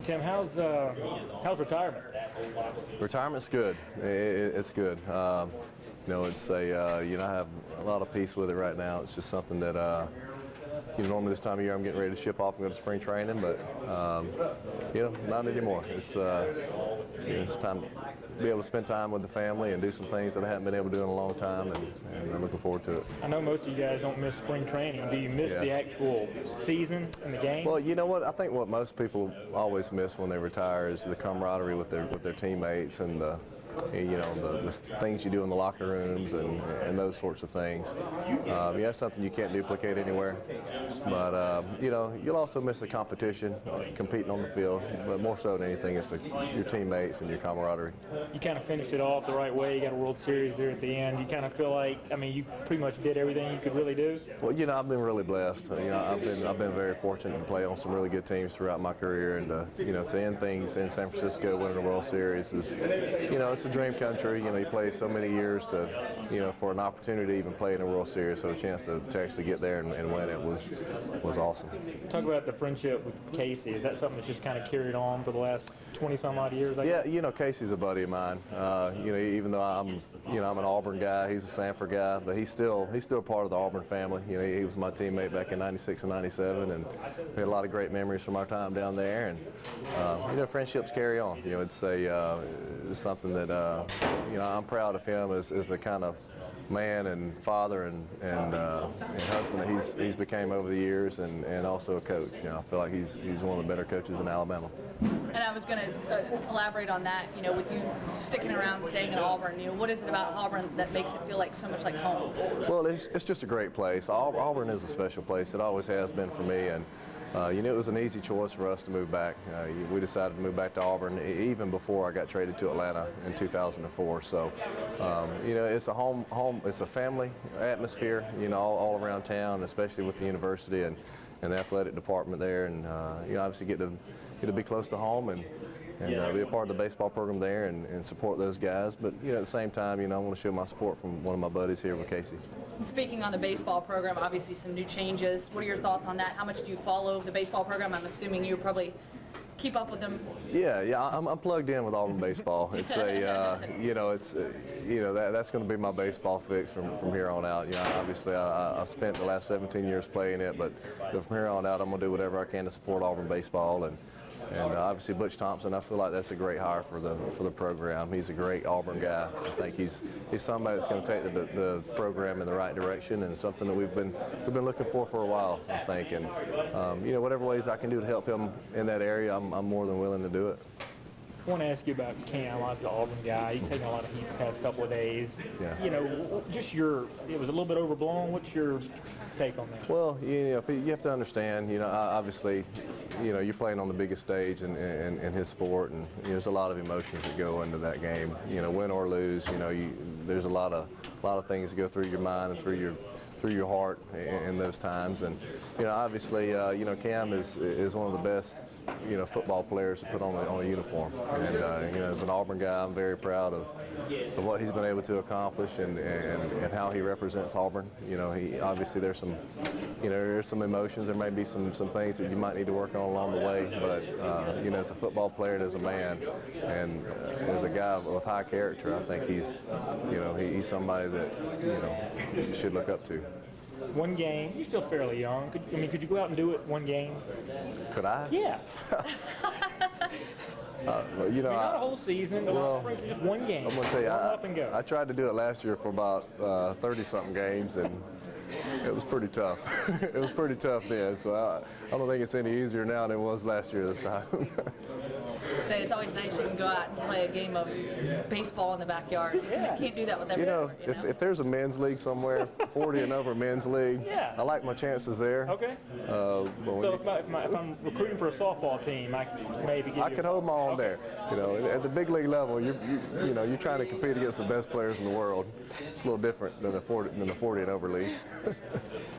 Tim, how's retirement? Retirement's good. It's good. It's I have a lot of peace with it right now. It's just something that normally this time of year I'm getting ready to ship off and go to spring training, but not anymore. It's time to be able to spend time with the family and do some things that I haven't been able to do in a long time, and I'm looking forward to it. I know most of you guys don't miss spring training. Do you miss the actual season and the game? Well, you know what? I think what most people always miss when they retire is the camaraderie with their teammates and the things you do in the locker rooms and those sorts of things. That's something you can't duplicate anywhere. But you'll also miss the competition, competing on the field. But more so than anything, it's your teammates and your camaraderie. You kind of finished it off the right way. You got a World Series there at the end. You kind of feel like, you pretty much did everything you could really do. Well, I've been really blessed. I've been very fortunate to play on some really good teams throughout my career, and to end things in San Francisco, winning the World Series is, it's a dream come true. You play so many years to, for an opportunity to even play in a World Series, so a chance to actually get there and win it was awesome. Talk about the friendship with Casey. Is that something that's just kind of carried on for the last 20-some-odd years? Yeah, Casey's a buddy of mine. Even though I'm an Auburn guy, he's a Sanford guy, but he's still part of the Auburn family. He was my teammate back in '96 and '97, and we had a lot of great memories from our time down there. And friendships carry on. It's something that I'm proud of him as the kind of man and father and husband that he's became over the years, and also a coach. I feel like he's one of the better coaches in Alabama. And I was going to elaborate on that. With you sticking around, staying at Auburn, what is it about Auburn that makes it feel like so much like home? Well, it's just a great place. Auburn is a special place. It always has been for me, and it was an easy choice for us to move back. We decided to move back to Auburn even before I got traded to Atlanta in 2004. So, it's a home. It's a family atmosphere, all around town, especially with the university and the athletic department there, and obviously get to be close to home and be a part of the baseball program there and support those guys. But at the same time, I want to show my support from one of my buddies here with Casey. Speaking on the baseball program, obviously some new changes. What are your thoughts on that? How much do you follow the baseball program? I'm assuming you probably keep up with them. Yeah, I'm plugged in with Auburn baseball. It's that's going to be my baseball fix from here on out. Obviously I spent the last 17 years playing it, but from here on out I'm going to do whatever I can to support Auburn baseball, and obviously Butch Thompson, I feel like that's a great hire for the program. He's a great Auburn guy. I think he's somebody that's going to take the program in the right direction, and something that we've been looking for a while, I think. And whatever ways I can do to help him in that area, I'm more than willing to do it. I want to ask you about Cam, the Auburn guy. He's taken a lot of heat the past couple of days. Yeah. It was a little bit overblown. What's your take on that? Well, you have to understand, obviously, you're playing on the biggest stage in his sport, and there's a lot of emotions that go into that game. Win or lose, there's a lot of things that go through your mind and through your heart in those times. And obviously, Cam is one of the best football players to put on a uniform. And as an Auburn guy, I'm very proud of what he's been able to accomplish and how he represents Auburn. He obviously there's some emotions. There may be some things that you might need to work on along the way. But as a football player and as a man and as a guy with high character, I think he's somebody that you should look up to. One game, you're still fairly young. Could you go out and do it one game? Could I? Yeah. Not a whole season, just one game. I'm going to tell you, up and go. I tried to do it last year for about 30-something games, and it was pretty tough. It was pretty tough then, so I don't think it's any easier now than it was last year this time. Say it's always nice you can go out and play a game of baseball in the backyard. You can't do that with every sport, if there's a men's league somewhere, 40 and over men's league, I like my chances there. Okay. So if I'm recruiting for a softball team, I could maybe give I could hold my own there. At the big league level, you're trying to compete against the best players in the world. It's a little different than the 40 and over league.